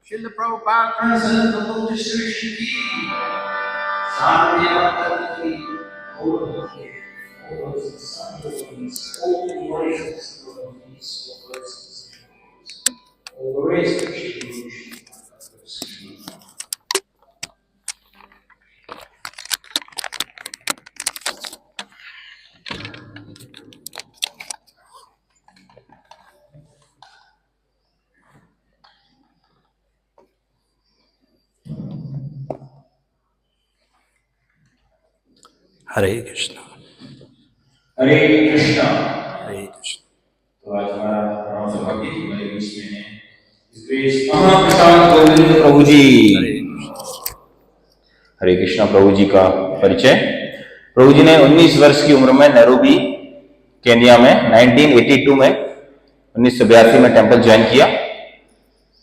Srila Prabhupada Hare Krishna. हरे कृष्णा। हरे कृष्ण। तो आज हमारा भक्ति हमारे बीच में है महाप्रसाद गोविंद प्रभु जी। हरे कृष्णा। प्रभु जी का परिचय। प्रभु जी ने 19 वर्ष की उम्र में नैरोबी केन्या में 1982 में 1982 में टेंपल ज्वाइन किया।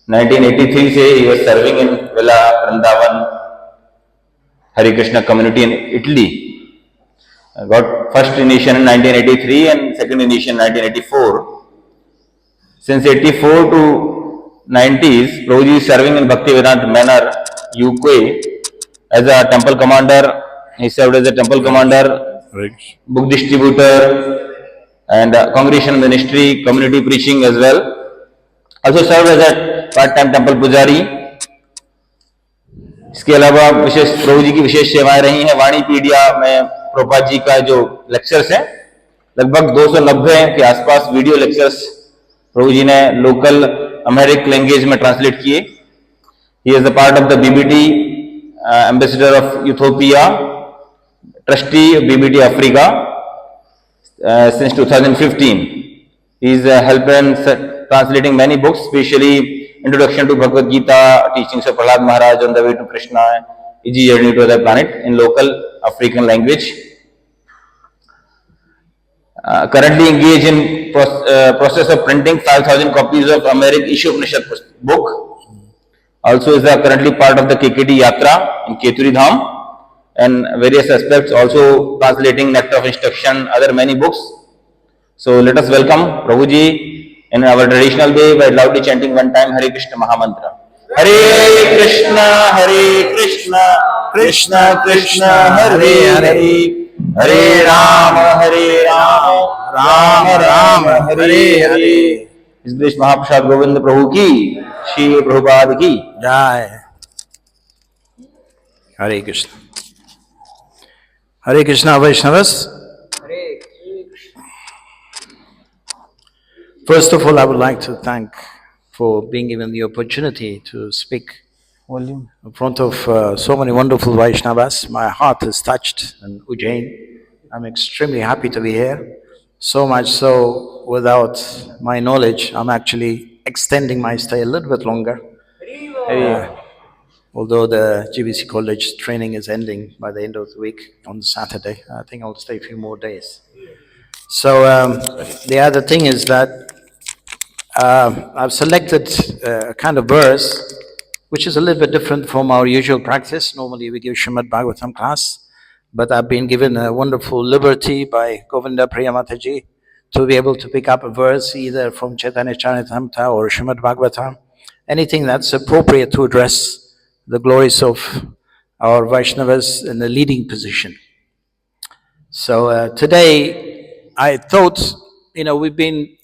1983 से he was serving in villa Vrindavan Hare Krishna community in Italy. Got first initiation in 1983 and second initiation in 1984. Since 84 to 90s, Prabhuji is serving in Bhakti Vedanta Manor, UK as a temple commander. He served as a temple commander, book distributor and congregation ministry, community preaching as well. Also served as a part-time temple pujari. इसके अलावा विशेष प्रभु जी की विशेष सेवाएं रही हैं। वाणी पीडिया में प्रभुपाद जी का जो lectures है लगभग 290 के आसपास वीडियो लेक्चर्स प्रभु जी ने लोकल अमेरिक लैंग्वेज में ट्रांसलेट किए। He is the part of the BBT, ambassador of Ethiopia, trustee BBT Africa since 2015. He is help in translating many books, especially Introduction to Bhagavad Gita, teachings of Prahlad Maharaj on the way to Krishna, Easy Journey to the Planet in local African language. Currently engaged in process of printing 5,000 copies of Americ Issue Upanishad book. Also is currently part of the KKD Yatra in Keturi Dham and various aspects, also translating Nectar of Instruction, other many books. So let us welcome Prabhu ji in our traditional way by loudly chanting one time Hare Krishna Mahamantra. Hare Krishna, Krishna Krishna, Hare Hare, Hare Rama, Rama Rama, Hare Hare. इस देश महाप्रसाद गोविंद प्रभु की, श्री प्रभुपाद की जय। Hare Krishna. Hare Krishna Vaishnavas. First of all, I would like to thank for being given the opportunity to speak in front of so many wonderful Vaishnavas. My heart is touched in Ujjain. I'm extremely happy to be here. So much so, without my knowledge, I'm actually extending my stay a little bit longer. Although the GBC College training is ending by the end of the week on Saturday, I think I'll stay a few more days. So the other thing is that I've selected a kind of verse which is a little bit different from our usual practice. Normally we give Srimad Bhagavatam class, but I've been given a wonderful liberty by Govinda Priyamataji to be able to pick up a verse either from Chaitanya Charitamrita or Srimad Bhagavatam, anything that's appropriate to address the glories of our Vaishnavas in the leading position. So today I thought, we've been,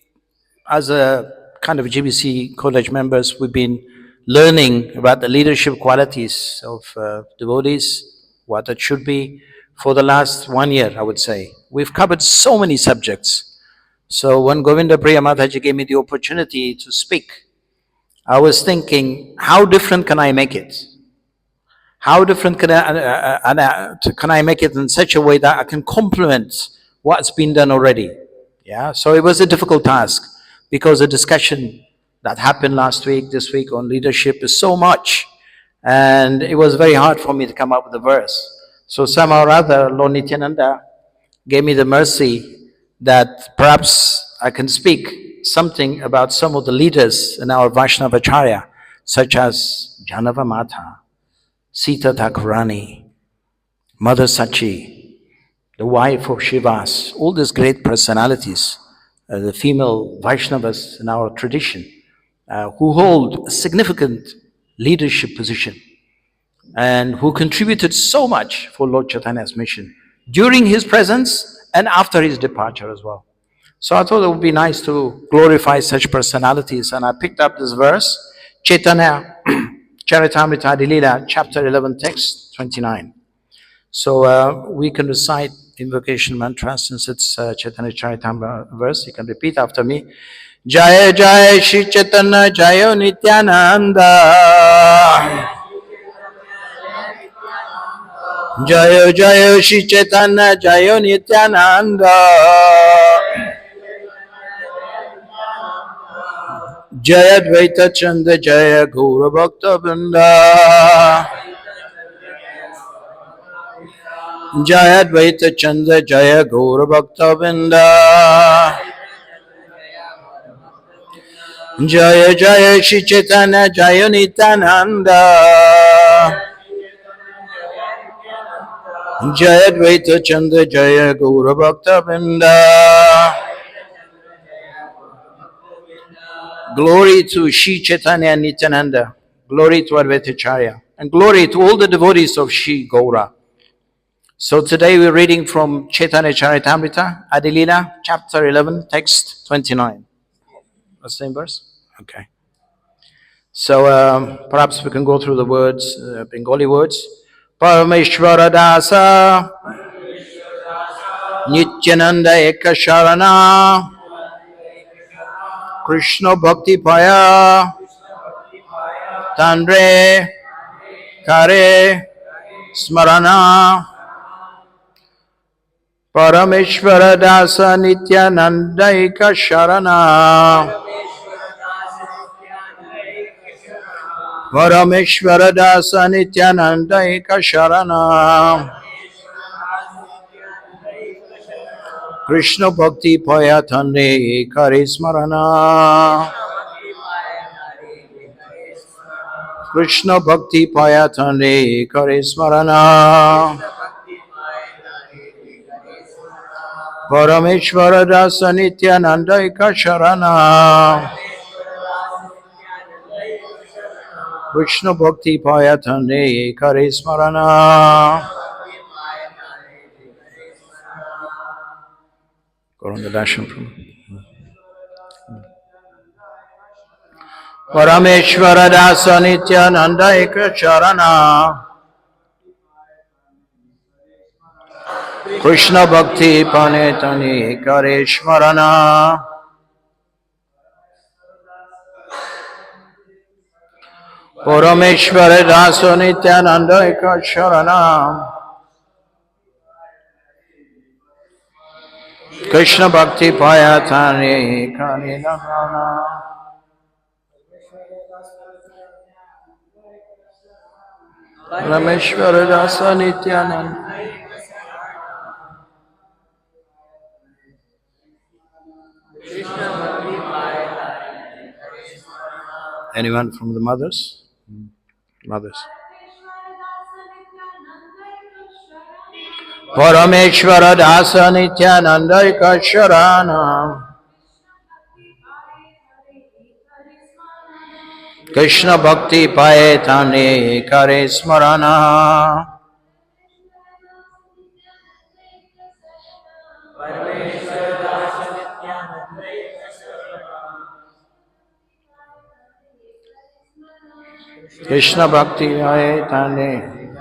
as a kind of GBC college members, we've been learning about the leadership qualities of devotees, what it should be, for the last 1 year, I would say. We've covered so many subjects. So when Govinda Priya Mataji gave me the opportunity to speak, I was thinking, how different can I make it? How different can I make it in such a way that I can complement what's been done already? Yeah, so it was a difficult task because the discussion that happened last week, this week on leadership is so much, and it was very hard for me to come up with a verse. So somehow or other, Lord Nityananda gave me the mercy that perhaps I can speak something about some of the leaders in our Vaishnavacharya, such as Janava Mata, Sita Thakurani, Mother Sachi, the wife of Shivas, all these great personalities, the female Vaishnavas in our tradition, who hold a significant leadership position and who contributed so much for Lord Chaitanya's mission during his presence and after his departure as well. So I thought it would be nice to glorify such personalities, and I picked up this verse, Chaitanya Charitamrita Lila, chapter 11, text 29. So we can recite invocation mantra since it's Chaitanya Charitamrita verse. You can repeat after me. Jaya Jaya Shri Chaitanya Jaya Nityananda. Jaya Jaya Shri Chaitanya Jaya Nityananda. Jaya Dvaita Chanda Jaya Gaura Bhakta Vrinda. Jaya Dvaita Chanda Jaya Gaura Bhakta Vrinda. Jaya Jaya Shri Chaitanya Jaya Nityananda. Jaya Dvaita Chanda Jaya Gaura Bhakta Vrinda. Glory to Shri Chaitanya Nityananda. Glory to Advaitacharya. And glory to all the devotees of Shri Gaura. So today we're reading from Chaitanya Charitamrita, Lila, chapter 11, text 29. The same verse? Okay. So perhaps we can go through the words, Bengali words. Parameshwara Dasa Nityananda Eka Sharana Krishna Bhakti Paya Tandre Kare Smarana Parameshwara Dasa Nityananda Eka Sharana Parameshwara Dasa Nityananda Eka Sharana Krishna Bhakti Paya Tande Kare Smarana Krishna Bhakti Paya Tande Kare Smarana Parameshwara Dasa Nityananda Eka Sharana Krishna Bhakti Paya Tande Kare Smarana. Govinda Darshan from Parameshwara Dasa Nityananda Eka Charana Krishna Bhakti Panetani Kare Smarana. Parameshwara Dasa Nityananda Eka Sharana. Krishna Bhakti Payatani Kani Nana. Parameshwara Dasa Nityananda. Anyone from the mothers? Mothers. Parameshwara Dasa Nityananda Eka Sharana. Krishna Bhakti Payatani Kare Smarana. Krishna Bhakti Payatani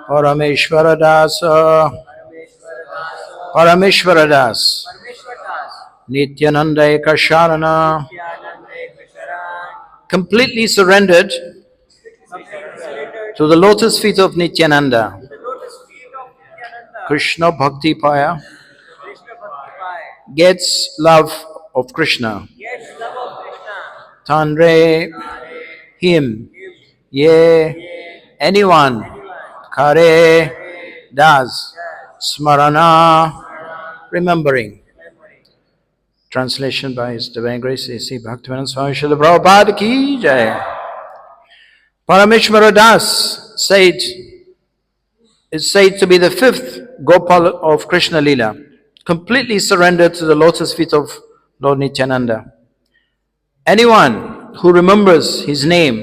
Parameshwara Dasa Parameshwara Das Nityananda Eka Sharana. Completely surrendered to the lotus feet of Nityananda. Krishna Bhakti Paya gets love of Krishna. Tanre him, ye, anyone, kare, does, smarana, remembering. Translation by His Divine Grace A.C. Bhaktivedanta Swami Srila Prabhupada ki jai. Parameshwara Das is said to be the fifth Gopal of Krishna Lila, completely surrendered to the lotus feet of Lord Nityananda. Anyone who remembers his name,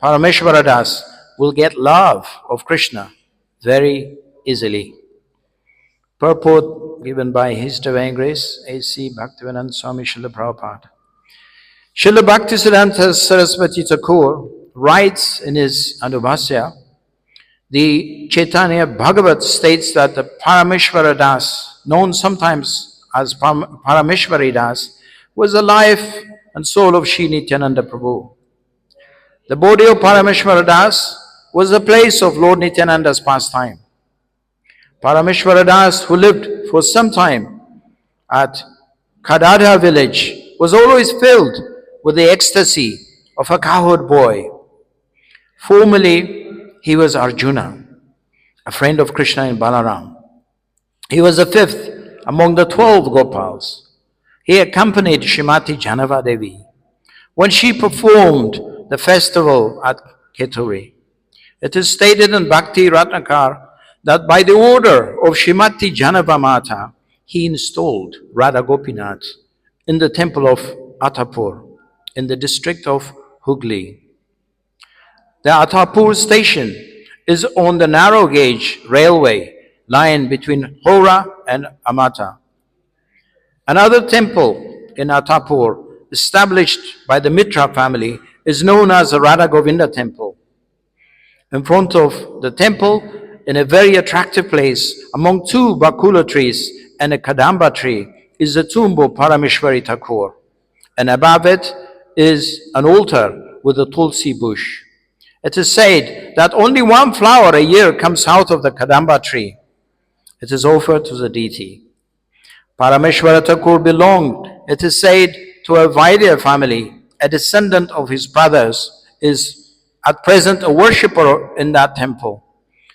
Parameshwara Das, will get love of Krishna very easily. Purport given by His Divine Grace, A.C. Bhaktivedanta Swami Srila Prabhupada. Srila Bhaktisiddhanta Saraswati Thakur writes in his Anubhasya, the Chaitanya Bhagavat states that the Parameshwara Das, known sometimes as Parameshwari Das, was the life and soul of Sri Nityananda Prabhu. The body of Parameshwara Das was the place of Lord Nityananda's pastime. Parameshwara Das, who lived for some time at Kadada village, was always filled with the ecstasy of a cowherd boy. Formerly, he was Arjuna, a friend of Krishna and Balaram. He was the fifth among the 12 Gopals. He accompanied Srimati Janava Devi when she performed the festival at Keturi. It is stated in Bhakti Ratnakar that by the order of Srimati Janava Mata, he installed Radha Gopinath in the temple of Attapur in the district of Hooghly. The Attapur station is on the narrow gauge railway line between Howrah and Amata. Another temple in Attapur, established by the Mitra family, is known as the Radha Govinda temple. In front of the temple, in a very attractive place, among two bakula trees and a kadamba tree, is the tomb of Parameshwari Thakur. And above it is an altar with a tulsi bush. It is said that only one flower a year comes out of the kadamba tree. It is offered to the deity. Parameshwara Thakur belonged, it is said, to a Vaidya family. A descendant of his brothers is at present a worshipper in that temple.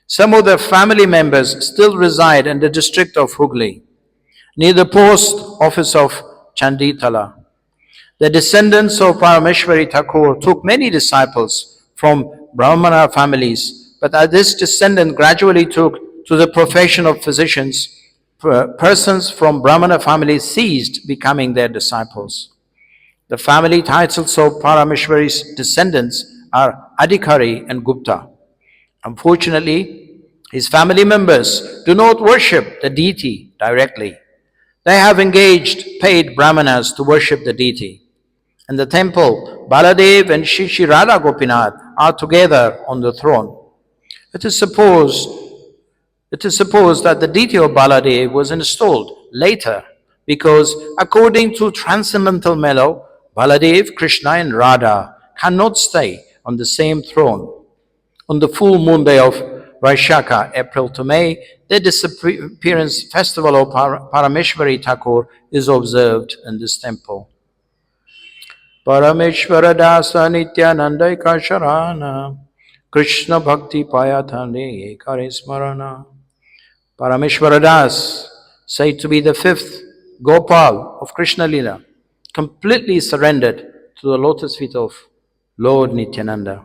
Some of the family members still reside in the district of Hooghly, near the post office of Chanditala. The descendants of Parameshwari Thakur took many disciples from Brahmana families, but as this descendant gradually took to the profession of physicians, persons from Brahmana families ceased becoming their disciples. The family titles of Parameshwari's descendants are Adhikari and Gupta. Unfortunately, his family members do not worship the deity directly. They have engaged paid brahmanas to worship the deity. In the temple, Baladev and Shri Radha Gopinath are together on the throne. It is supposed It is supposed that the deity of Baladev was installed later because according to transcendental mellow, Baladev, Krishna and Radha cannot stay on the same throne. On the full moon day of Vaishakha, April to May, the disappearance festival of Parameshwari Thakur is observed in this temple. Parameshwara Dasa Nityananda Kasharana Krishna Bhakti Payathane Ekare Smarana. Parameshwara Das, said to be the fifth Gopal of Krishna Lila, completely surrendered to the lotus feet of Lord Nityananda.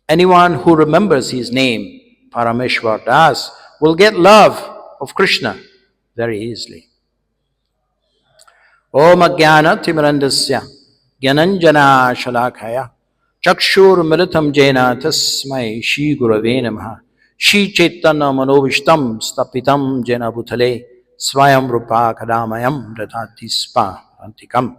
Anyone who remembers his name, Parameshwar Das, will get love of Krishna very easily. Om Ajnana Timirandasya Gyananjana Shalakaya Chakshur Militam Jena Tasmai Shri Gurave Namaha Shri Chaitanya Manovishtam Stapitam Jena Bhutale Swayam Rupa Kadamayam Radhati Spa Antikam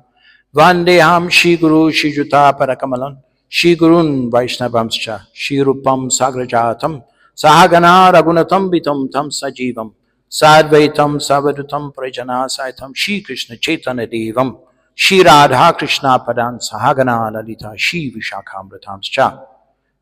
Vandeham Shri Guru Shri Juta Parakamalan Shri Gurun Vaishnavamscha Shri Rupam Sagrajatam Sahagana Ragunatam Vitam Tam Sajivam Sadvaitam Savadutam Prajana Saitam Shri Krishna Chaitanya Devam Shri Radha Krishna Padan Sahagana Lalita Shri Vishakhamratamscha.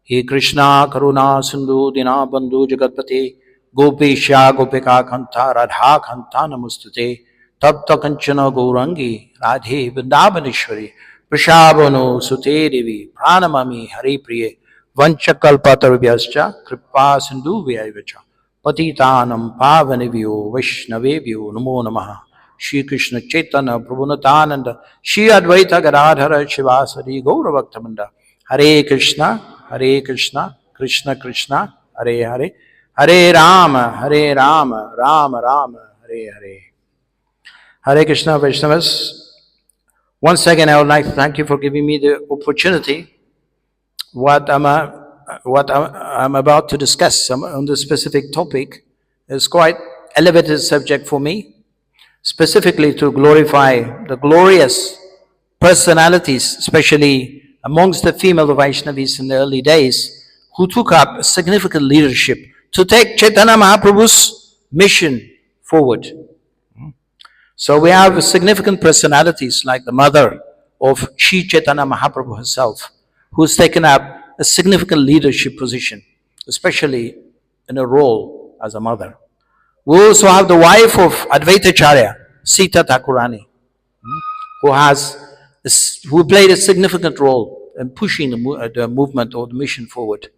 He Krishna Karuna Sindhu Dina Bandhu Jagatpate Gopesha Gopika Kanta Radha Kanta Namustate Tapta Kanchana Gaurangi Radhe Vrindavaneshwari Prishabhanu Sute Devi Pranamami Hari Priye Vanchakalpatarvyascha Kripa Sindhu Vyayvacha Patitanam Pavanivyo Vaishnavevyo Namo Namaha Shri Krishna Chaitanya Prabhunatananda Shri Advaita Gadadhara Shivasari Gauravaktamanda Hare Krishna Krishna Krishna Hare Hare Hare Rama Rama Rama Hare Hare. Hare Krishna Vaishnavas. Once again, I would like to thank you for giving me the opportunity. What I'm about to discuss on this specific topic is quite elevated subject for me, specifically to glorify the glorious personalities, especially amongst the female Vaishnavis in the early days, who took up significant leadership to take Chaitanya Mahaprabhu's mission forward. So we have significant personalities like the mother of Sri Chaitanya Mahaprabhu herself, who's taken up a significant leadership position, especially in a role as a mother. We also have the wife of Advaitacharya, Sita Thakurani, who played a significant role in pushing the movement or the mission forward.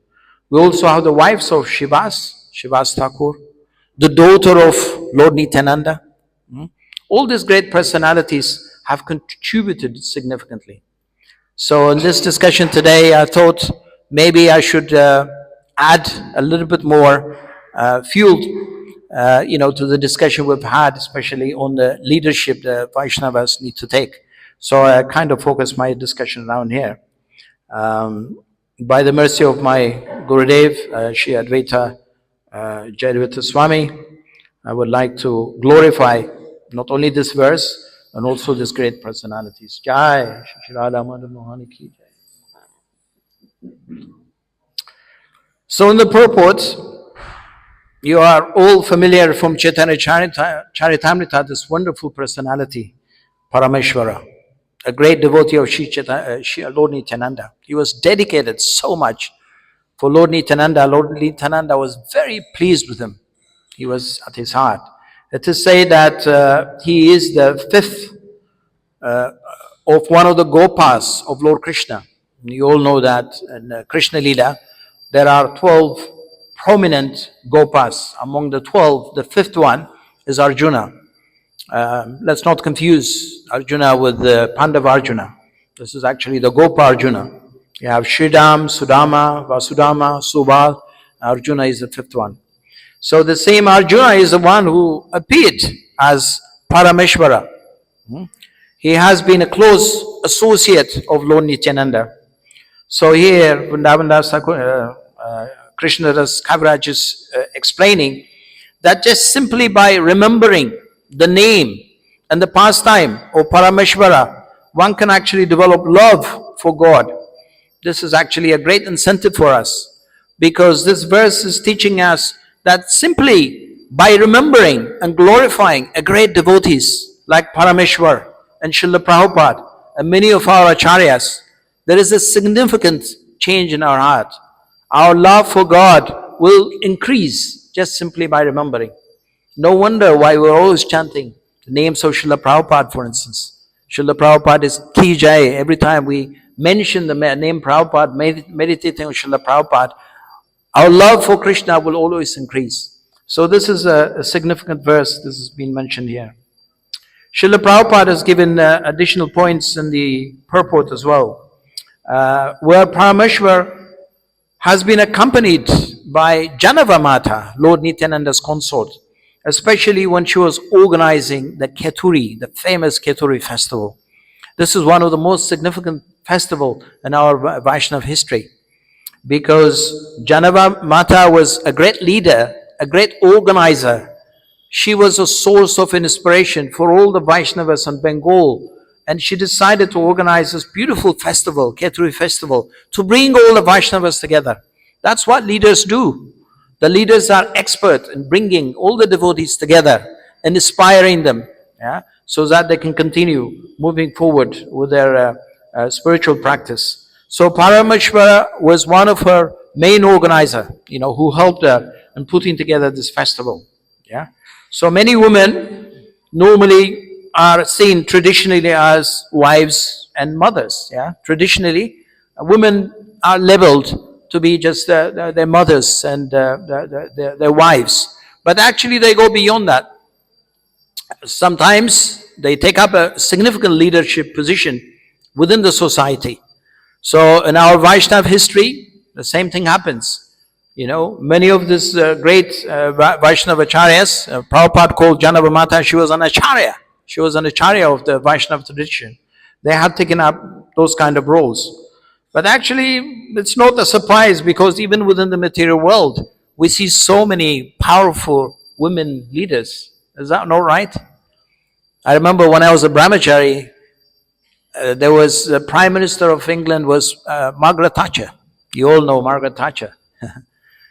We also have the wives of Shivas Thakur, the daughter of Lord Nityananda. All these great personalities have contributed significantly. So in this discussion today, I thought maybe I should add a little bit more fuel to the discussion we've had, especially on the leadership the Vaishnavas need to take. So I kind of focus my discussion around here. By the mercy of my Gurudev, Shri Advaita Jayadvaita Swami, I would like to glorify not only this verse, and also these great personalities. Jai Shri Radha Madhava Mohani Ki Jai. So in the purport, you are all familiar from Chaitanya Charitamrita, this wonderful personality, Parameshwara, a great devotee of Shri Lord Nityananda. He was dedicated so much for Lord Nityananda. Lord Nityananda was very pleased with him. He was at his heart. It is said that he is the fifth of one of the Gopas of Lord Krishna. You all know that in Krishna Lila, there are 12 prominent Gopas. Among the 12, the fifth one is Arjuna. Let's not confuse Arjuna with the Pandava Arjuna. This is actually the Gopa Arjuna. You have Sridham, Sudama, Vasudama, Subal. Arjuna is the fifth one. So the same Arjuna is the one who appeared as Parameshwara. He has been a close associate of Lord Nityananda. So here, Vrindavandas Krishnadas Kaviraj is explaining that just simply by remembering the name and the pastime of Parameshwara, one can actually develop love for God. This is actually a great incentive for us, because this verse is teaching us that simply by remembering and glorifying a great devotees like Parameshwar and Srila Prabhupada and many of our acharyas, there is a significant change in our heart. Our love for God will increase just simply by remembering. No wonder why we're always chanting the names of Srila Prabhupada, for instance. Srila Prabhupada is Ki Jai. Every time we mention the name Prabhupada, meditating on Srila Prabhupada, our love for Krishna will always increase. So this is a significant verse. This has been mentioned here. Srila Prabhupada has given additional points in the purport as well, where Parameshwar has been accompanied by Janava Mata, Lord Nityananda's consort, especially when she was organizing the Keturi, the famous Keturi festival. This is one of the most significant festivals in our Vaishnava history, because Janava Mata was a great leader, a great organizer. She was a source of inspiration for all the Vaishnavas in Bengal, and she decided to organize this beautiful festival, Keturi festival, to bring all the Vaishnavas together. That's what leaders do. The leaders are expert in bringing all the devotees together and inspiring them, so that they can continue moving forward with their spiritual practice. So Parameshwara was one of her main organizer, who helped her in putting together this festival. So many women normally are seen traditionally as wives and mothers. Traditionally, women are labeled to be just their mothers and their wives. But actually they go beyond that. Sometimes they take up a significant leadership position within the society. So in our Vaishnava history, the same thing happens. Many of these great Vaishnava acharyas, Prabhupada called Janava Mata, she was an acharya. She was an acharya of the Vaishnava tradition. They had taken up those kind of roles. But actually, it's not a surprise, because even within the material world, we see so many powerful women leaders. Is that not right? I remember when I was a brahmachari, there was the Prime Minister of England was Margaret Thatcher. You all know Margaret Thatcher.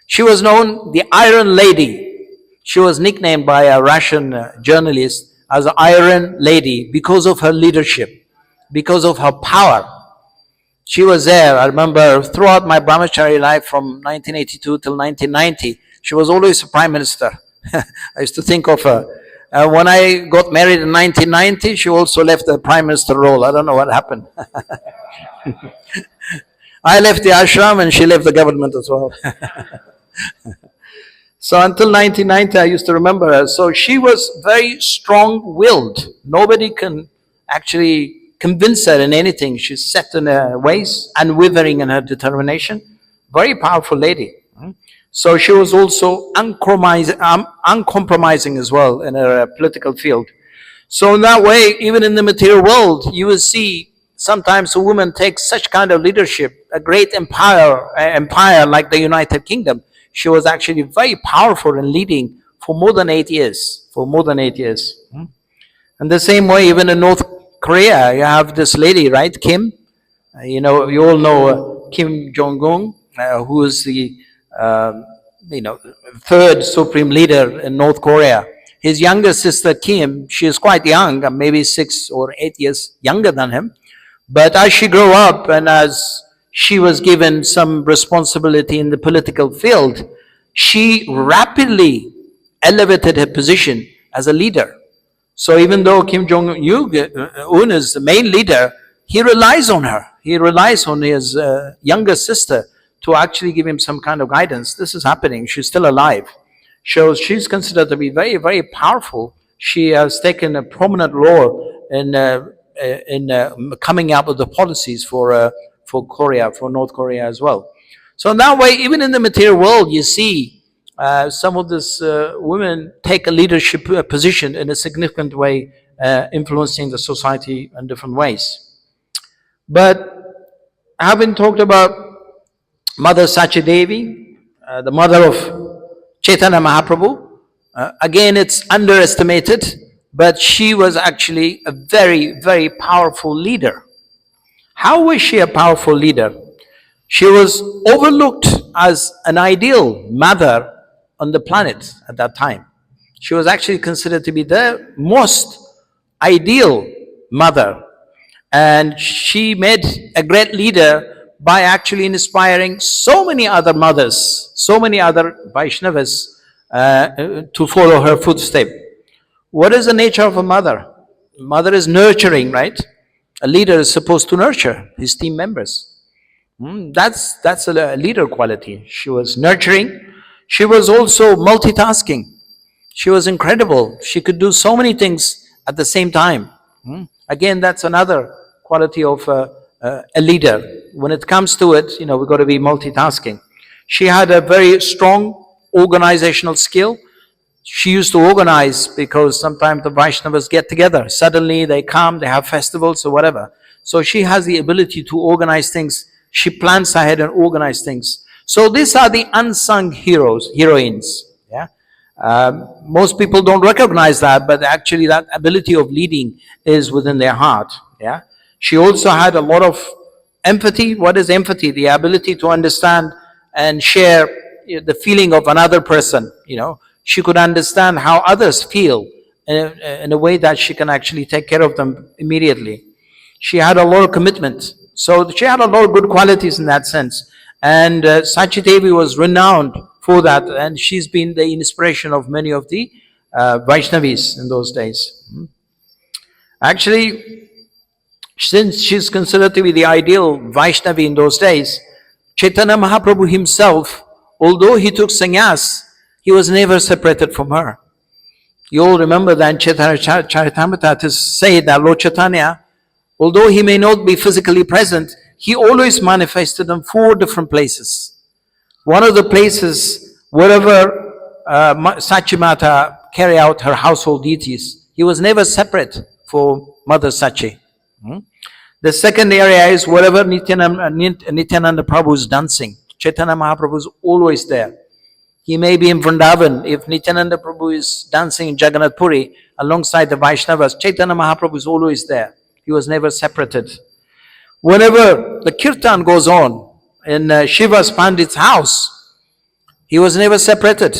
She was known the Iron Lady. She was nicknamed by a Russian journalist as the Iron Lady because of her leadership, because of her power. She was there. I remember throughout my brahmachari life from 1982 till 1990, she was always a Prime Minister. I used to think of her. When I got married in 1990, she also left the Prime Minister role. I don't know what happened. I left the ashram and she left the government as well. So until 1990, I used to remember her. So she was very strong-willed. Nobody can actually convince her in anything. She's set in her ways, unwavering in her determination. Very powerful lady. So she was also uncompromising as well in her political field. So in that way, even in the material world, you will see sometimes a woman takes such kind of leadership, a great empire like the United Kingdom. She was actually very powerful in leading for more than 8 years. And the same way, even in North Korea, you have this lady, right, Kim? You all know Kim Jong-un, who is the third supreme leader in North Korea. His younger sister Kim, she is quite young, maybe 6 or 8 years younger than him. But as she grew up and as she was given some responsibility in the political field, she rapidly elevated her position as a leader. So even though Kim Jong-un is the main leader, he relies on her. He relies on his younger sister to actually give him some kind of guidance. This is happening. She's still alive. So she's considered to be very, very powerful. She has taken a prominent role in coming up with the policies for Korea, for North Korea as well. So in that way, even in the material world, you see some of these women take a leadership position in a significant way, influencing the society in different ways. But having talked about Mother Sachi-Devi, the mother of Chaitanya Mahaprabhu, again it's underestimated, but she was actually a very, very powerful leader. How was she a powerful leader? She was overlooked as an ideal mother on the planet at that time. She was actually considered to be the most ideal mother. And she made a great leader by actually inspiring so many other mothers, so many other Vaishnavas to follow her footsteps. What is the nature of a mother? Mother is nurturing, right? A leader is supposed to nurture his team members. That's a leader quality. She was nurturing. She was also multitasking. She was incredible. She could do so many things at the same time. Again, that's another quality of a leader. When it comes to it, we've got to be multitasking. She had a very strong organizational skill. She used to organize because sometimes the Vaishnavas get together. Suddenly they come, they have festivals or whatever. So she has the ability to organize things. She plans ahead and organize things. So these are the unsung heroines. Yeah. Most people don't recognize that, but actually that ability of leading is within their heart. Yeah. She also had a lot of empathy. What is empathy? The ability to understand and share the feeling of another person. She could understand how others feel in a way that she can actually take care of them immediately. She had a lot of commitment. So she had a lot of good qualities in that sense. And Sachi Devi was renowned for that. And she's been the inspiration of many of the Vaishnavis in those days. Actually, since she's considered to be the ideal Vaishnavi in those days, Chaitanya Mahaprabhu himself, although he took sannyas, he was never separated from her. You all remember that in Chaitanya Charitamrita it is said that Lord Chaitanya, although he may not be physically present, he always manifested in 4 different places. One of the places, wherever Sachi Mata carry out her household duties, he was never separate for Mother Sachi. The second area is wherever Nityananda Prabhu is dancing, Chaitanya Mahaprabhu is always there. He may be in Vrindavan. If Nityananda Prabhu is dancing in Jagannath Puri alongside the Vaishnavas, Chaitanya Mahaprabhu is always there. He was never separated. Whenever the kirtan goes on in Shiva's Pandit's house, he was never separated.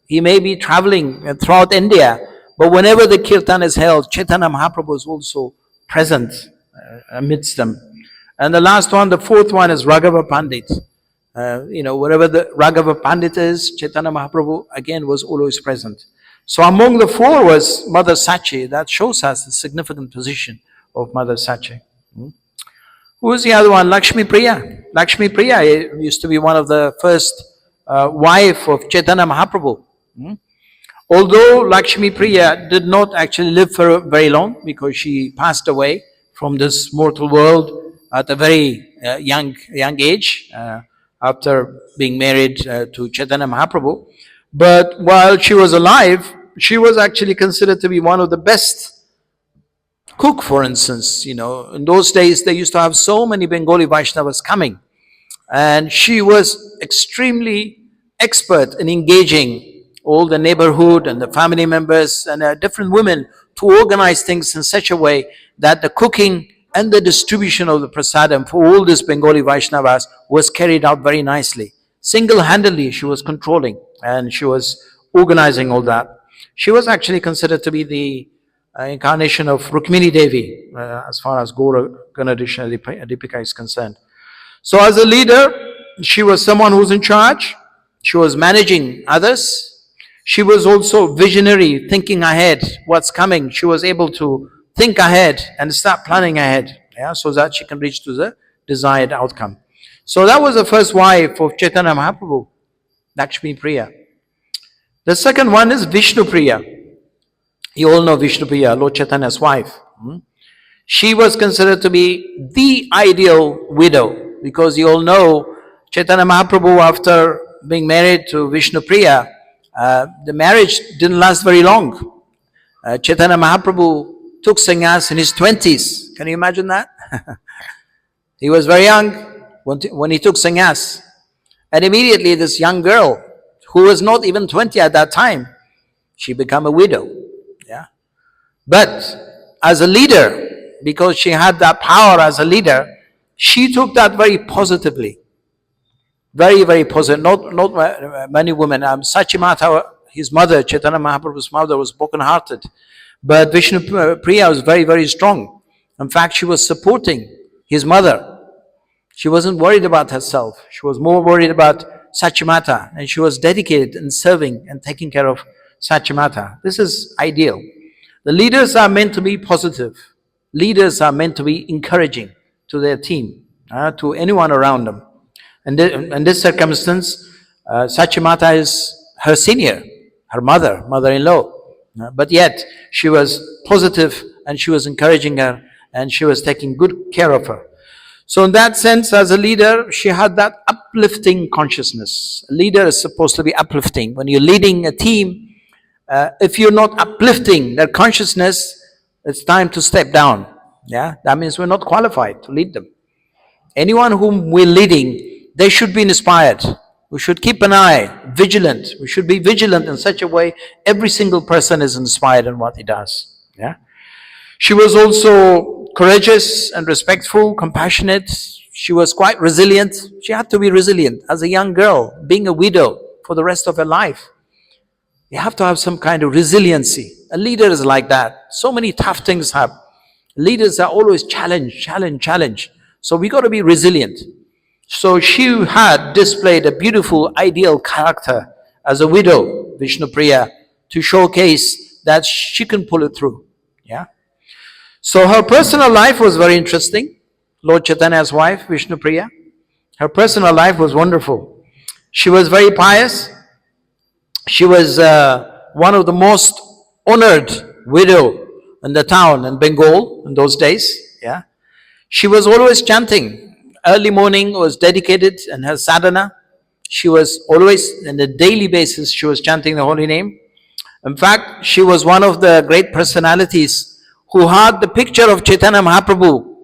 He may be traveling throughout India, but whenever the kirtan is held, Chaitanya Mahaprabhu is also present amidst them. And the last one, the 4th one is Raghava Pandit. Wherever the Raghava Pandit is, Chaitanya Mahaprabhu again was always present. So among the 4 was Mother Sachi. That shows us the significant position of Mother Sachi. Who was the other one? Lakshmi Priya. Lakshmi Priya used to be one of the first wife of Chaitanya Mahaprabhu. Although Lakshmi Priya did not actually live for very long because she passed away from this mortal world at a very young age. After being married to Chaitanya Mahaprabhu. But while she was alive, she was actually considered to be one of the best cook, for instance. In those days, they used to have so many Bengali Vaishnavas coming. And she was extremely expert in engaging all the neighborhood and the family members and different women to organize things in such a way that the cooking and the distribution of the prasadam for all these Bengali Vaishnavas was carried out very nicely. Single-handedly, she was controlling and she was organizing all that. She was actually considered to be the incarnation of Rukmini Devi as far as Gaura Ganadishna Deepika is concerned. So as a leader, she was someone who was in charge. She was managing others. She was also visionary, thinking ahead, what's coming. She was able to think ahead and start planning ahead, so that she can reach to the desired outcome. So that was the first wife of Chaitanya Mahaprabhu, Lakshmi Priya. The second one is Vishnu Priya. You all know Vishnu Priya, Lord Chaitanya's wife. She was considered to be the ideal widow because you all know Chaitanya Mahaprabhu, after being married to Vishnu Priya, the marriage didn't last very long. Chaitanya Mahaprabhu took sannyas in his 20s. Can you imagine that? He was very young when he took sannyas. And immediately this young girl, who was not even 20 at that time, she became a widow. But as a leader, because she had that power as a leader, she took that very positively. Very, very positive. Not many women. Sachi Mata his mother, Chaitanya Mahaprabhu's mother, was broken-hearted. But Vishnu Priya was very, very strong. In fact, she was supporting his mother. She wasn't worried about herself. She was more worried about Sachimata, and she was dedicated in serving and taking care of Sachimata. This is ideal. The leaders are meant to be positive. Leaders are meant to be encouraging to their team, to anyone around them. And in this circumstance, Sachimata is her senior, her mother-in-law. But yet, she was positive and she was encouraging her and she was taking good care of her. So in that sense, as a leader, she had that uplifting consciousness. A leader is supposed to be uplifting. When you're leading a team, if you're not uplifting their consciousness, it's time to step down. Yeah, that means we're not qualified to lead them. Anyone whom we're leading, they should be inspired. We should keep an eye, vigilant. We should be vigilant in such a way every single person is inspired in what he does. Yeah. She was also courageous and respectful, compassionate. She was quite resilient. She had to be resilient as a young girl, being a widow for the rest of her life. You have to have some kind of resiliency. A leader is like that. So many tough things happen. Leaders are always challenge. So we got to be resilient. So she had displayed a beautiful, ideal character as a widow, Vishnu Priya, to showcase that she can pull it through. Yeah. So her personal life was very interesting. Lord Chaitanya's wife, Vishnu Priya, her personal life was wonderful. She was very pious. She was one of the most honored widow in the town in Bengal in those days. Yeah, she was always chanting. Early morning was dedicated in her sadhana. She was always, on a daily basis, she was chanting the holy name. In fact, she was one of the great personalities who had the picture of Chaitanya Mahaprabhu,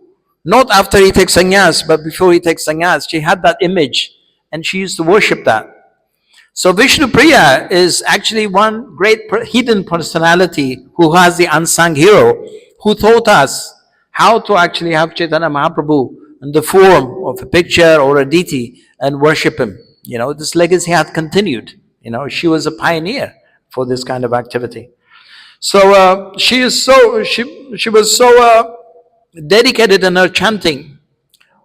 not after he takes sannyas, but before he takes sannyas. She had that image and she used to worship that. So Vishnu Priya is actually one great hidden personality who has the unsung hero, who taught us how to actually have Chaitanya Mahaprabhu in the form of a picture or a deity and worship him. You know, this legacy had continued. You know, she was a pioneer for this kind of activity. So she was so dedicated in her chanting.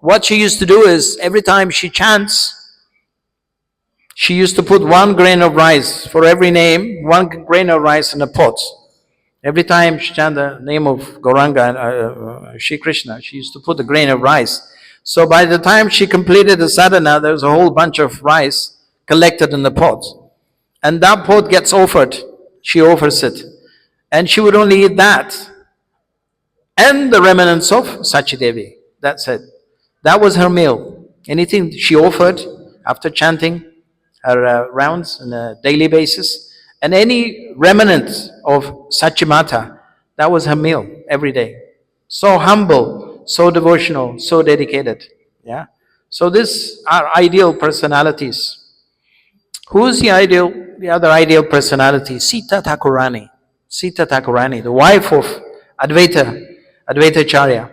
What she used to do is, every time she chants, she used to put 1 grain of rice for every name, 1 grain of rice in a pot. Every time she chanted the name of Gauranga, Shri Krishna, she used to put a grain of rice. So by the time she completed the sadhana, there was a whole bunch of rice collected in the pot. And that pot gets offered. She offers it. And she would only eat that and the remnants of Sachidevi. That's it. That was her meal. Anything she offered after chanting her rounds on a daily basis, and any remnant of Sachimata, that was her meal every day. So humble, so devotional, so dedicated. Yeah. So these are ideal personalities. Who is the other ideal personality? Sita Thakurani. Sita Thakurani, the wife of Advaitacharya.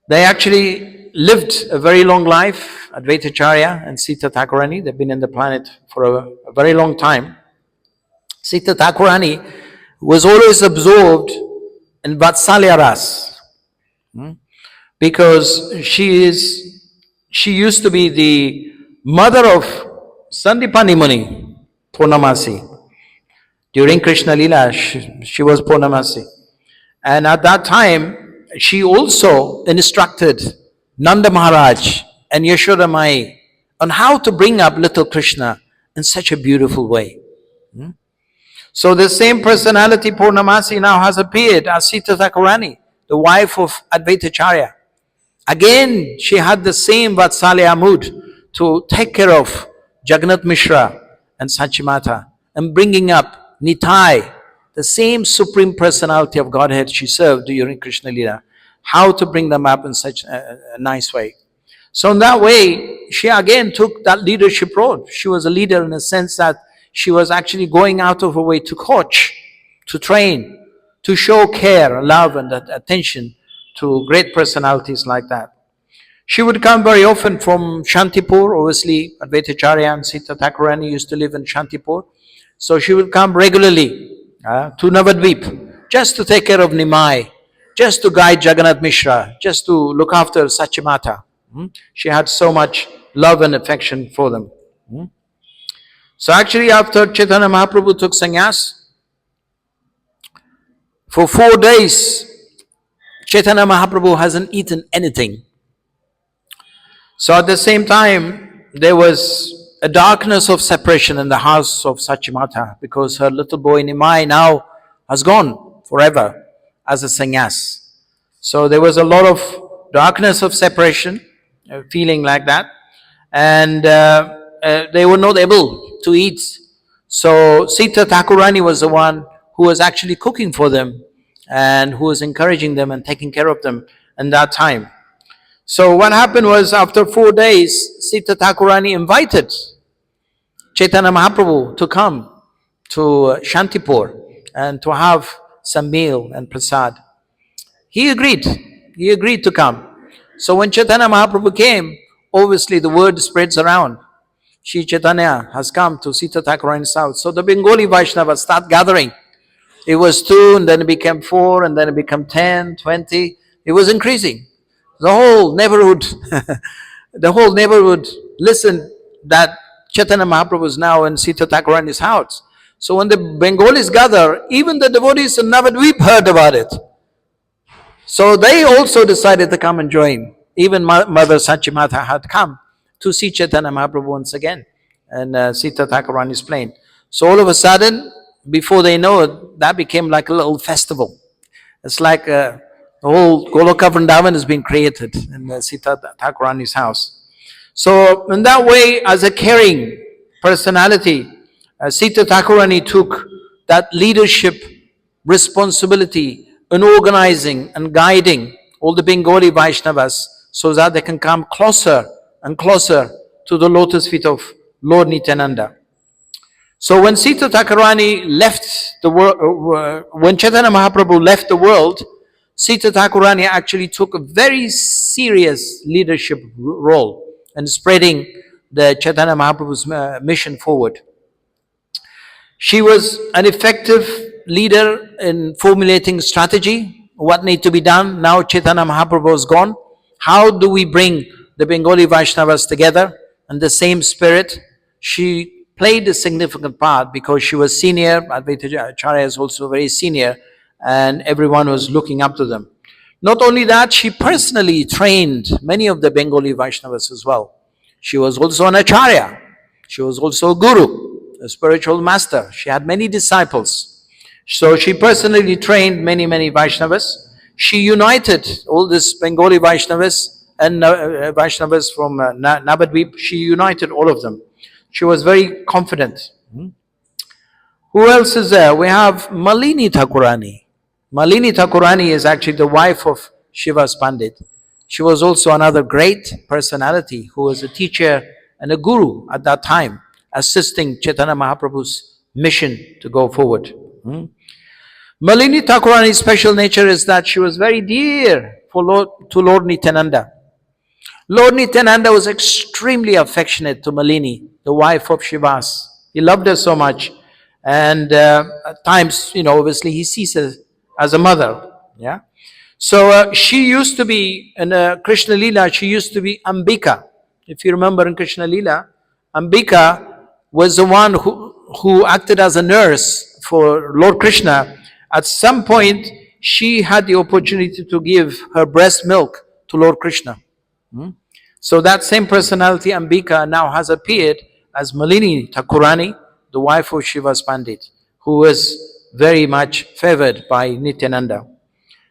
They actually lived a very long life, Advaitacharya and Sita Thakurani. They've been in the planet for a very long time. Sita Thakurani was always absorbed in Vatsalya Ras, because she used to be the mother of Sandipani Muni, Purnamasi. During Krishna Lila, she was Purnamasi. And at that time, she also instructed Nanda Maharaj and Yashoda Mai on how to bring up little Krishna in such a beautiful way. So the same personality, Purnamasi, now has appeared as Sita Thakurani, the wife of Advaitacharya. Again, she had the same Vatsalya mood to take care of Jagannath Mishra and Sachimata and bringing up Nitai, the same Supreme Personality of Godhead she served during Krishna Lila. How to bring them up in such a nice way. So in that way, she again took that leadership role. She was a leader in the sense that she was actually going out of her way to coach, to train, to show care, love and attention to great personalities like that. She would come very often from Shantipur. Obviously, Advaitacharya and Sita Thakurani used to live in Shantipur. So she would come regularly to Navadvip just to take care of Nimai, just to guide Jagannath Mishra, just to look after Sachimata. She had so much love and affection for them. So actually after Chaitanya Mahaprabhu took sannyas, for 4 days Chaitanya Mahaprabhu hasn't eaten anything. So at the same time, there was a darkness of separation in the house of Sachimata because her little boy Nimai now has gone forever as a sannyas. So there was a lot of darkness of separation, feeling like that, and they were not able to eat. So Sita Thakurani was the one who was actually cooking for them and who was encouraging them and taking care of them in that time. So what happened was, after 4 days, Sita Thakurani invited Chaitanya Mahaprabhu to come to Shantipur and to have some meal and prasad. He agreed to come. So when Chaitanya Mahaprabhu came, obviously the word spreads around. Shri Chaitanya has come to Sita Thakurani's house. So the Bengali Vaishnavas start gathering. It was 2, and then it became 4, and then it became 10, 20. It was increasing. The whole neighborhood listened that Chaitanya Mahaprabhu is now in Sita Thakurani's house. So when the Bengalis gather, even the devotees in Navadvip heard about it. So they also decided to come and join. Even Mother Sachimata had come to see Chaitanya Mahaprabhu once again and Sita Thakurani's plain. So all of a sudden, before they know it, that became like a little festival. It's like the whole Goloka Vrindavan has been created in Sita Thakurani's house. So in that way, as a caring personality, Sita Thakurani took that leadership responsibility in organizing and guiding all the Bengali Vaishnavas so that they can come closer and closer to the lotus feet of Lord Nityananda. So when Sita Thakurani left the world, when Chaitanya Mahaprabhu left the world, Sita Thakurani actually took a very serious leadership role in spreading the Chaitanya Mahaprabhu's mission forward. She was an effective leader in formulating strategy, what needs to be done. Now Chaitanya Mahaprabhu is gone. How do we bring the Bengali Vaishnavas together in the same spirit? She played a significant part because she was senior. Advaita Acharya is also very senior, and everyone was looking up to them. Not only that, she personally trained many of the Bengali Vaishnavas as well. She was also an Acharya. She was also a Guru, a spiritual master. She had many disciples. So she personally trained many Vaishnavas. She united all these Bengali Vaishnavas and Vaishnavas from Navadvip. She united all of them. She was very confident. Who else is there? We have Malini Thakurani. Malini Thakurani is actually the wife of Shiva's Pandit. She was also another great personality who was a teacher and a guru at that time, assisting Chaitanya Mahaprabhu's mission to go forward. Malini Thakurani's special nature is that she was very dear to Lord Nityananda. Lord Nityananda was extremely affectionate to Malini, the wife of Shivas. He loved her so much. And at times, obviously he sees her as a mother. Yeah. So she used to be, in Krishna Lila, she used to be Ambika. If you remember in Krishna Lila, Ambika was the one who acted as a nurse for Lord Krishna. At some point, she had the opportunity to give her breast milk to Lord Krishna. So that same personality, Ambika, now has appeared as Malini Thakurani, the wife of Shiva's Pandit, who was very much favored by Nityananda.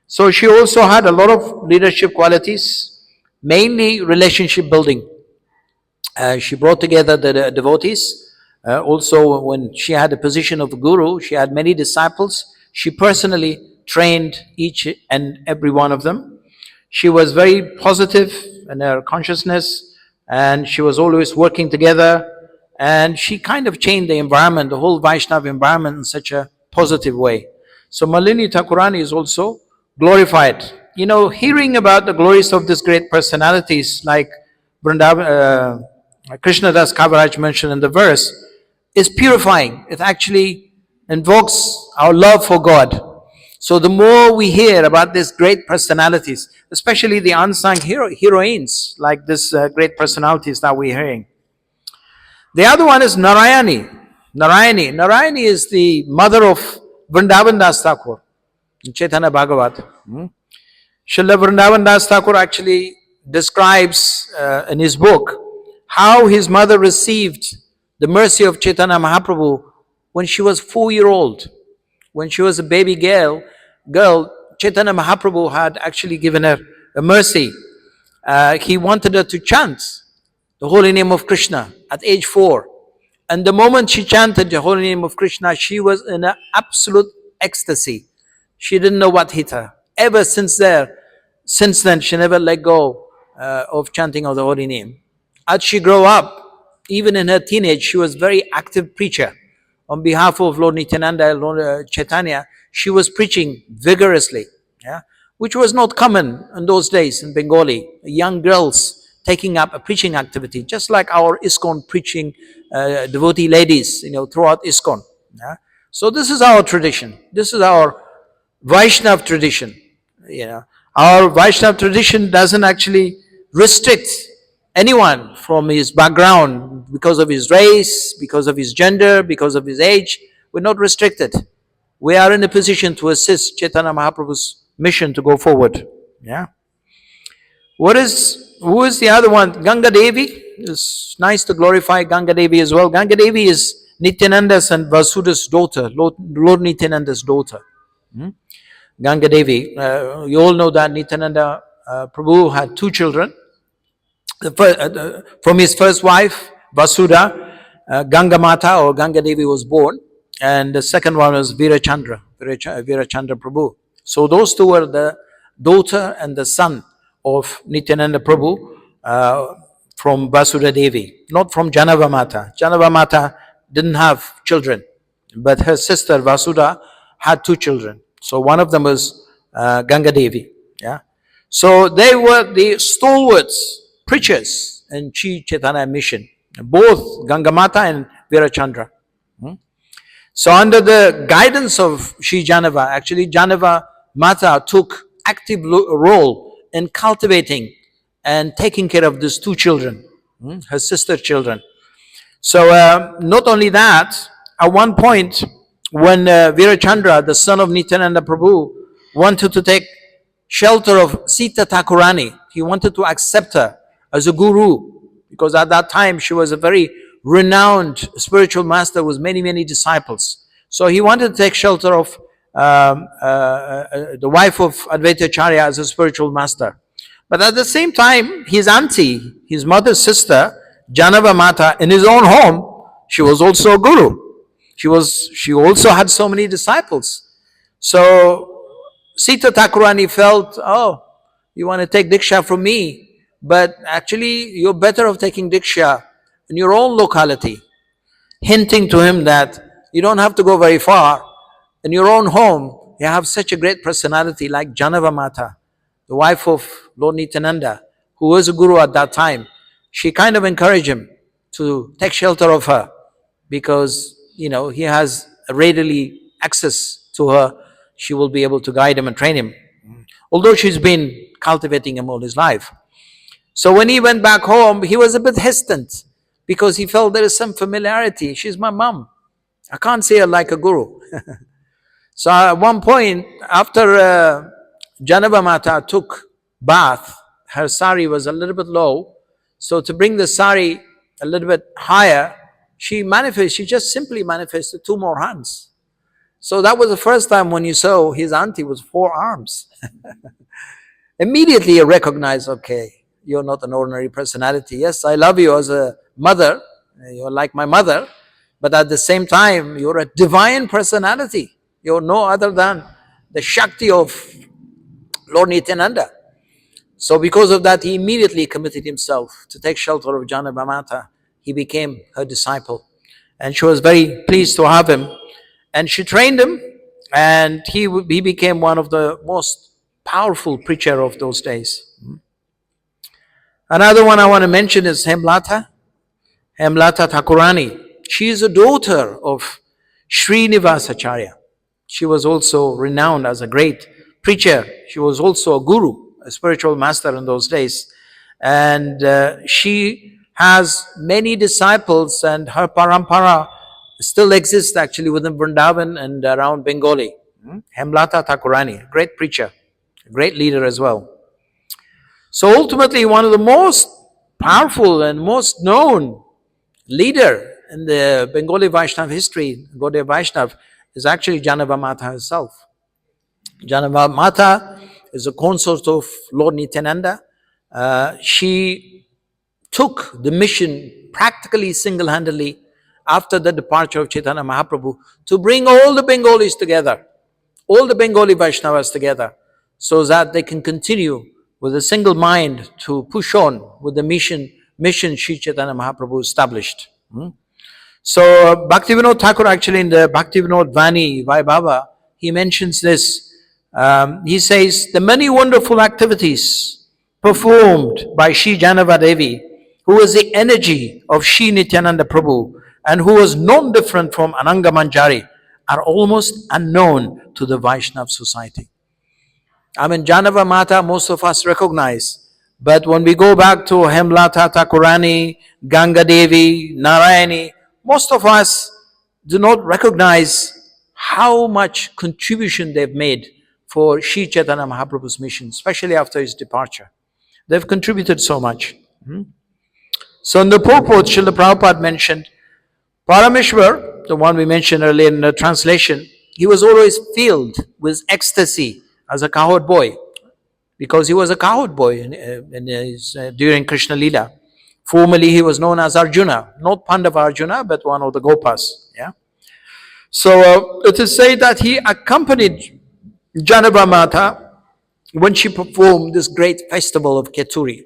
So she also had a lot of leadership qualities, mainly relationship building. She brought together the devotees. Also, when she had the position of guru, she had many disciples. She personally trained each and every one of them. She was very positive in her consciousness, and she was always working together, and she kind of changed the environment, the whole Vaishnava environment, in such a positive way. So Malini Thakurani is also glorified. Hearing about the glories of these great personalities like Krishnadas Kaviraj mentioned in the verse, is purifying. It actually invokes our love for God. So the more we hear about these great personalities, especially the unsung heroines, like these great personalities that we're hearing. The other one is Narayani. Narayani is the mother of Vrindavan Das Thakur in Chaitanya Bhagavat. Srila Vrindavan Das Thakur actually describes in his book how his mother received the mercy of Chaitanya Mahaprabhu when she was 4-year-old. When she was a baby girl, Chaitanya Mahaprabhu had actually given her a mercy. He wanted her to chant the holy name of Krishna at age 4. And the moment she chanted the holy name of Krishna, she was in an absolute ecstasy. She didn't know what hit her. Ever since then, she never let go of chanting of the holy name. As she grew up, even in her teenage, she was a very active preacher. On behalf of Lord Nityananda, Lord Chaitanya, she was preaching vigorously, which was not common in those days in Bengali. Young girls taking up a preaching activity, just like our Iskcon preaching devotee ladies, throughout Iskcon. So this is our tradition. This is our Vaishnav tradition. Our Vaishnav tradition doesn't actually restrict anyone from his background because of his race, because of his gender, because of his age. We're not restricted. We are in a position to assist Chaitanya Mahaprabhu's mission to go forward. Who is the other one? Ganga Devi. It's nice to glorify Ganga Devi as well. Ganga Devi is Nityananda's and Vasudha's daughter, Lord Nityananda's daughter. Ganga Devi. You all know that Nityananda Prabhu had 2 children. From his first wife, Vasudha, Ganga Mata or Ganga Devi was born, and the second one was Virachandra Prabhu. So those 2 were the daughter and the son of Nityananda Prabhu from Vasudha Devi, not from Janava Mata. Janava Mata didn't have children, but her sister Vasudha had 2 children. So one of them was Ganga Devi. So they were the stalwarts preachers in Chi Chaitanya mission, both Gangamata and Virachandra. So under the guidance of Sri Janava, actually Janava Mata took active role in cultivating and taking care of these 2 children, her sister children. So not only that, at one point when Virachandra, the son of Nityananda Prabhu, wanted to take shelter of Sita Thakurani, he wanted to accept her as a guru, because at that time she was a very renowned spiritual master with many, many disciples. So he wanted to take shelter of the wife of Advaita Acharya as a spiritual master. But at the same time, his auntie, his mother's sister, Janava Mata, in his own home, she was also a guru. She also had so many disciples. So Sita Thakurani felt, you want to take Diksha from me, but actually you're better off taking Diksha in your own locality, hinting to him that you don't have to go very far. In your own home, you have such a great personality like Janava Mata, the wife of Lord Nityananda, who was a guru at that time. She kind of encouraged him to take shelter of her because, he has readily access to her. She will be able to guide him and train him, although she's been cultivating him all his life. So when he went back home, he was a bit hesitant because he felt there is some familiarity. She's my mom. I can't say her like a guru. So at one point, after Janava Mata took bath, her sari was a little bit low. So to bring the sari a little bit higher, she just simply manifested 2 more hands. So that was the first time when you saw his auntie was 4 arms. Immediately you recognize, okay, you're not an ordinary personality. Yes, I love you as a mother, you're like my mother, but at the same time, you're a divine personality. You're no other than the Shakti of Lord Nityananda. So because of that, he immediately committed himself to take shelter of Janava Mata. He became her disciple. And she was very pleased to have him. And she trained him, and he became one of the most powerful preacher of those days. Another one I want to mention is Hemlata Thakurani. she is a daughter of Srinivasacharya. She was also renowned as a great preacher. She was also a guru, a spiritual master in those days. And she has many disciples, and her parampara still exists actually within Vrindavan and around Bengali. Hemlata Thakurani, great preacher, a great leader as well. So ultimately, one of the most powerful and most known leader in the Bengali Vaishnava history, Gaudiya Vaishnava, is actually Janava Mata herself. Janava Mata is a consort of Lord Nityananda. She took the mission practically single-handedly after the departure of Chaitanya Mahaprabhu to bring all the Bengalis together, all the Bengali Vaishnavas together, so that they can continue with a single mind to push on with the mission Sri Chaitanya Mahaprabhu established. So Bhaktivinoda Thakur actually in the Bhaktivinoda Vani Vaibhava, he mentions this. He says, the many wonderful activities performed by Shri Janava Devi, who was the energy of Shri Nityananda Prabhu and who was non-different from Ananga Manjari, are almost unknown to the Vaishnava society. I mean, Janava Mata, most of us recognize. But when we go back to Hemlata Thakurani, Ganga Devi, Narayani, most of us do not recognize how much contribution they've made for Sri Chaitanya Mahaprabhu's mission, especially after his departure. They've contributed so much. So in the purport, Srila Prabhupada mentioned, Parameshwar, the one we mentioned earlier in the translation, he was always filled with ecstasy as a cowherd boy, because he was a cowherd boy during Krishna Lila. Formerly he was known as Arjuna, not Pandava Arjuna, but one of the Gopas. Yeah. So it is said that he accompanied Janava Mata when she performed this great festival of Keturi.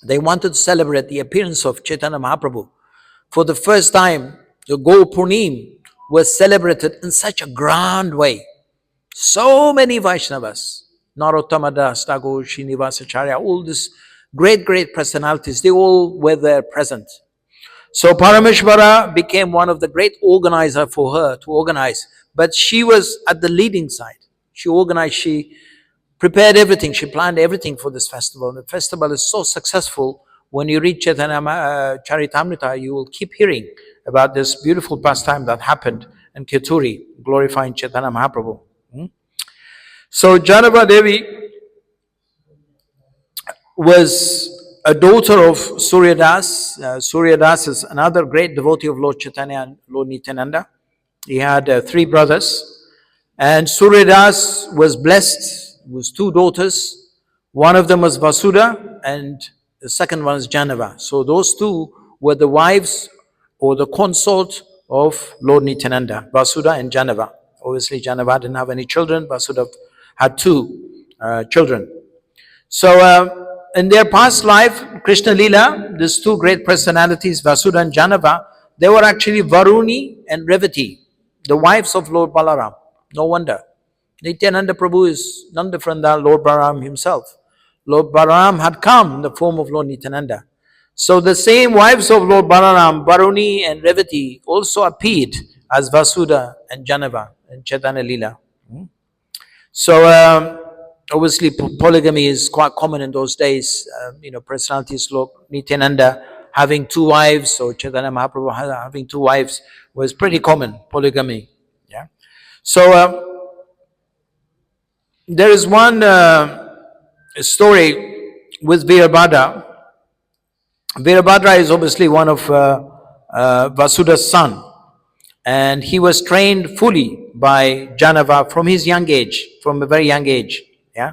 They wanted to celebrate the appearance of Chaitanya Mahaprabhu. For the first time, the Go Purnim was celebrated in such a grand way. So many Vaishnavas, Narottama Das, Tagore, Srinivasacharya, all these great personalities, they all were there present. So Parameshwara became one of the great organizers for her to organize. But she was at the leading side. She organized, she prepared everything, she planned everything for this festival. The festival is so successful. When you read Chaitanya Charitamrita, you will keep hearing about this beautiful pastime that happened in Keturi, glorifying Chaitanya Mahaprabhu. So Janava Devi was a daughter of Suryadas. Suryadas is another great devotee of Lord Chaitanya and Lord Nityananda. He had 3 brothers. And Suryadas was blessed with 2 daughters. One of them was Vasudha and the second one is Janava. So those 2 were the wives or the consort of Lord Nityananda, Vasudha and Janava. Obviously Janava didn't have any children, Vasudha had 2 children. So in their past life, Krishna Lila, these 2 great personalities, Vasudha and Janava, they were actually Varuni and Revati, the wives of Lord Balaram. No wonder. Nityananda Prabhu is none different than Lord Balaram himself. Lord Balaram had come in the form of Lord Nityananda. So the same wives of Lord Balaram, Varuni and Revati, also appeared as Vasudha and Janava in Chaitanya Lila. So obviously polygamy is quite common in those days. Personalities like Nityananda having 2 wives, or Chaitanya Mahaprabhu having 2 wives was pretty common, polygamy. Yeah. So there is one story with Virabhadra. Virabhadra is obviously one of Vasudha's son, and he was trained fully by Janava from his young age, from a very young age. Yeah.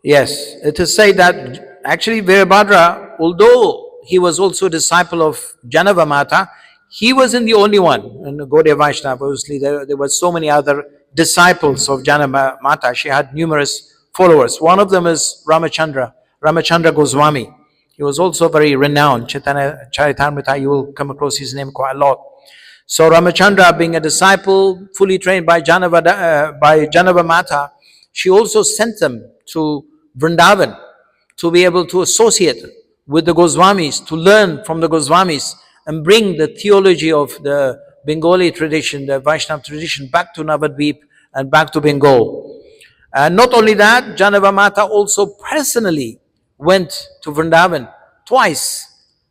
Yes, it is said that actually Virabhadra, although he was also a disciple of Janava Mata, he wasn't the only one in the Gaudiya Vaishnava. Obviously, there were so many other disciples of Janava Mata. She had numerous followers. One of them is Ramachandra Goswami. He was also very renowned. Chaitanya Charitamrita, you will come across his name quite a lot. So Ramachandra, being a disciple, fully trained by Janava Mata, she also sent them to Vrindavan to be able to associate with the Goswamis, to learn from the Goswamis and bring the theology of the Bengali tradition, the Vaishnava tradition, back to Navadvip and back to Bengal. And not only that, Janava Mata also personally went to Vrindavan twice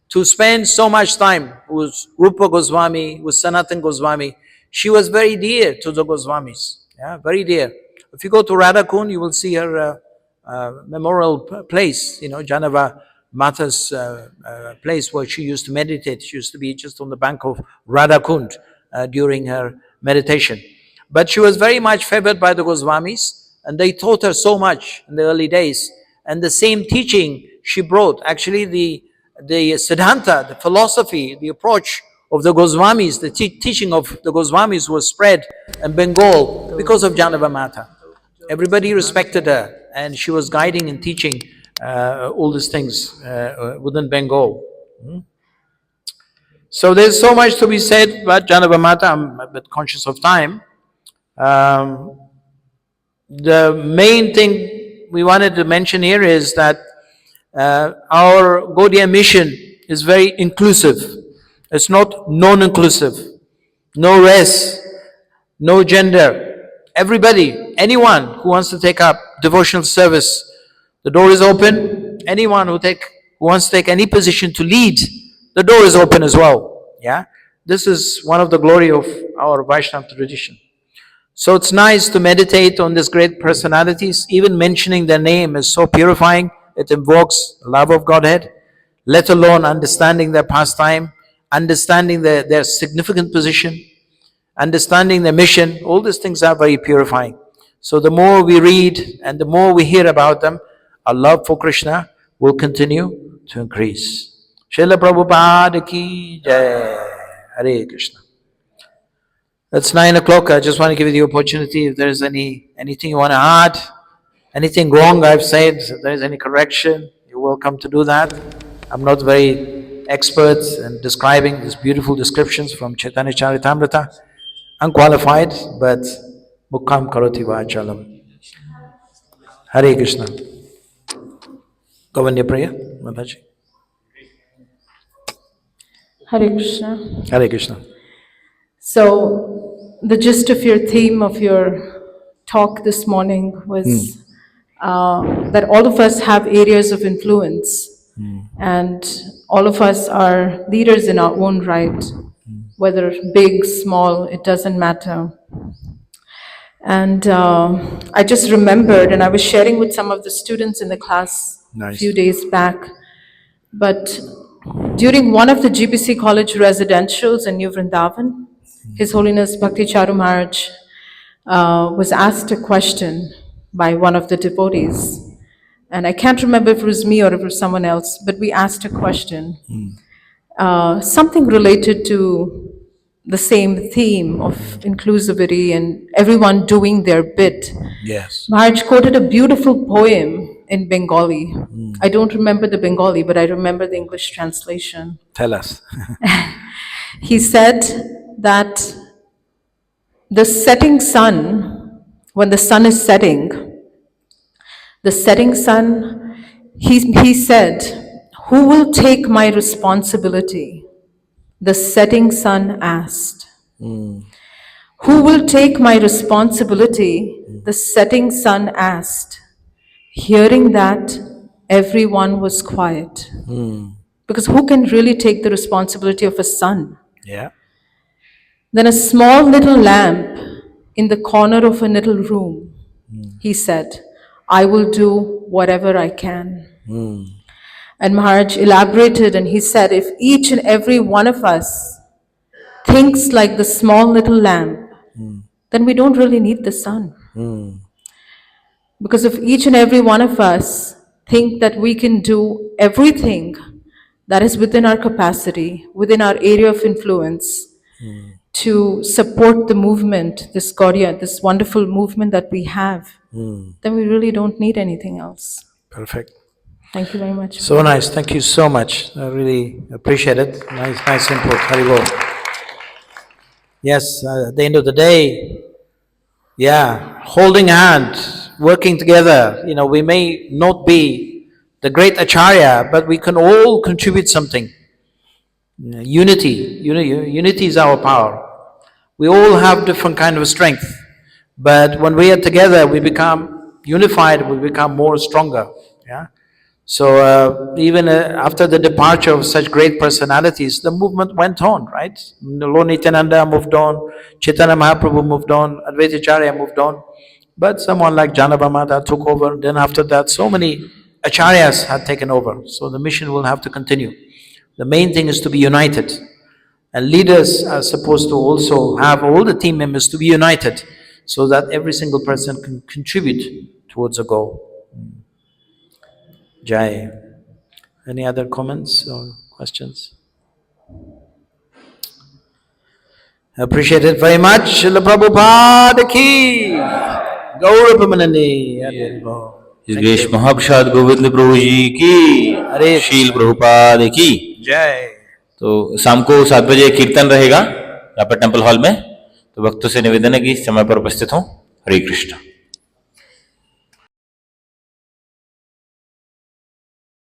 to spend so much time with Rupa Goswami, with Sanatan Goswami. She was very dear to the Goswamis, yeah, very dear. If you go to Radhakund, you will see her memorial place, Janava Mata's place where she used to meditate. She used to be just on the bank of Radhakund during her meditation. But she was very much favored by the Goswamis, and they taught her so much in the early days. And the same teaching she brought, actually the Siddhanta, the philosophy, the approach of the Goswamis, the teaching of the Goswamis was spread in Bengal because of Janava Mata. Everybody respected her, and she was guiding and teaching all these things within Bengal. So there's so much to be said about Janava Mata. I'm a bit conscious of time. The main thing we wanted to mention here is that our Gaudiya mission is very inclusive. It's not non-inclusive. No race, no gender. Everybody, anyone who wants to take up devotional service, the door is open. Anyone who wants to take any position to lead, the door is open as well. Yeah, this is one of the glory of our Vaishnava tradition. So it's nice to meditate on these great personalities. Even mentioning their name is so purifying. It invokes the love of Godhead, let alone understanding their pastime, understanding their significant position, understanding their mission. All these things are very purifying. So the more we read and the more we hear about them, our love for Krishna will continue to increase. Srila Prabhupada ki jai. Hare Krishna. It's 9 o'clock. I just want to give you the opportunity. If there is anything you want to add, anything wrong I've said, if there is any correction, you're welcome to do that. I'm not very expert in describing these beautiful descriptions from Chaitanya Charitamrita. Unqualified, but Mukham Karoti Vachalam. Hare Krishna. Govinda Priya, Mataji. Hare Krishna. Hare Krishna. So, the gist of your theme of your talk this morning was that all of us have areas of influence, and all of us are leaders in our own right, whether big, small, it doesn't matter. And I just remembered, and I was sharing with some of the students in the class a few days back, but during one of the GBC College residentials in New Vrindavan, His Holiness Bhakti Charu Maharaj was asked a question by one of the devotees. And I can't remember if it was me or if it was someone else, but we asked a question. Something related to the same theme of inclusivity and everyone doing their bit. Yes. Maharaj quoted a beautiful poem in Bengali. I don't remember the Bengali, but I remember the English translation. Tell us. He said that the setting sun, when the sun is setting, the setting sun, he said, "Who will take my responsibility?" The setting sun asked. Who will take my responsibility? The setting sun asked. Hearing that, everyone was quiet. Because who can really take the responsibility of a sun? Yeah. Then a small little lamp in the corner of a little room, he said, "I will do whatever I can." And Maharaj elaborated and he said, if each and every one of us thinks like the small little lamp, then we don't really need the sun. Because if each and every one of us think that we can do everything that is within our capacity, within our area of influence, to support the movement, this Gaudiya, this wonderful movement that we have, then we really don't need anything else. Perfect. Thank you very much. So nice. Thank you so much. I really appreciate it. Nice input. Hari Bol. Yes, at the end of the day, yeah, holding hand, working together. We may not be the great acharya, but we can all contribute something. Unity is our power. We all have different kind of strength, but when we are together, we become unified. We become more stronger. Yeah. So even after the departure of such great personalities, the movement went on, right? Lord Nityananda moved on, Chaitanya Mahaprabhu moved on, Advaita Acharya moved on. But someone like Janabamata took over. Then after that, so many acharyas had taken over. So the mission will have to continue. The main thing is to be united. And leaders are supposed to also have all the team members to be united so that every single person can contribute towards a goal. Jai. Any other comments or questions? Appreciate it very much. Srila Prabhupada ki. Gaura Pramanandi. His Mahaprasad Govinda Prabhu ji ki. Srila Prabhupada ki. Jai. तो शाम को 7 बजे कीर्तन रहेगा यहाँ पर temple hall में। तो भक्तों से निवेदन है कि समय पर उपस्थित हों। हरे कृष्ण।